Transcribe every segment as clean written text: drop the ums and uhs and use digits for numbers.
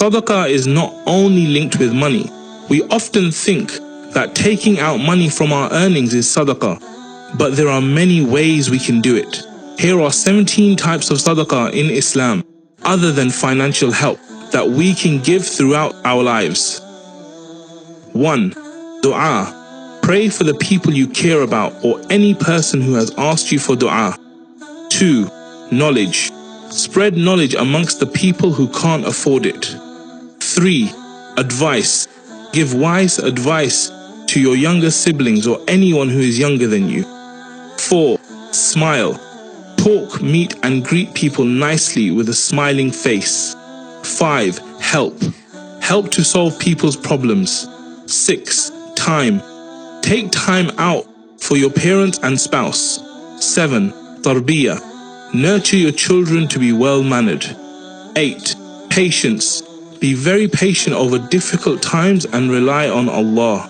Sadaqah is not only linked with money. We often think that taking out money from our earnings is sadaqah, but there are many ways we can do it. Here are 17 types of sadaqah in Islam, other than financial help, that we can give throughout our lives. 1. Dua. Pray for the people you care about or any person who has asked you for dua. 2. Knowledge. Spread knowledge amongst the people who can't afford it. 3. Advice. Give wise advice to your younger siblings or anyone who is younger than you. 4. Smile. Talk, meet and greet people nicely with a smiling face. 5. Help. Help to solve people's problems. 6. Time. Take time out for your parents and spouse. 7. Tarbiyah. Nurture your children to be well-mannered. 8. Patience. Be very patient over difficult times and rely on Allah.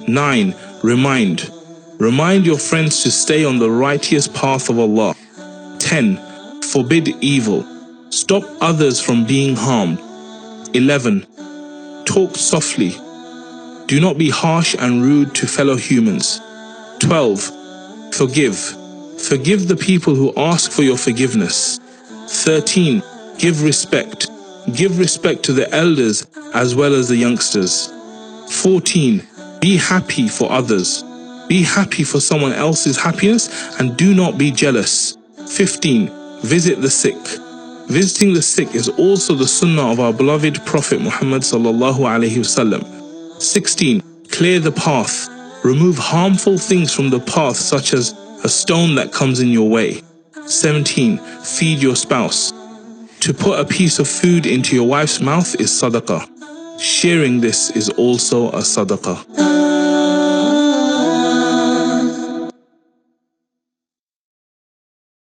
9. Remind. Remind your friends to stay on the righteous path of Allah. 10. Forbid evil. Stop others from being harmed. 11. Talk softly. Do not be harsh and rude to fellow humans. 12. Forgive. Forgive the people who ask for your forgiveness. 13. Give respect. Give respect to the elders as well as the youngsters. 14. Be happy for others. Be happy for someone else's happiness and do not be jealous. 15. Visit the sick. Visiting the sick is also the sunnah of our beloved Prophet Muhammad sallallahu alaihi wasallam. 16. Clear the path. Remove harmful things from the path, such as a stone that comes in your way. 17. Feed your spouse. To put a piece of food into your wife's mouth is sadaqah. Sharing this is also a sadaqah.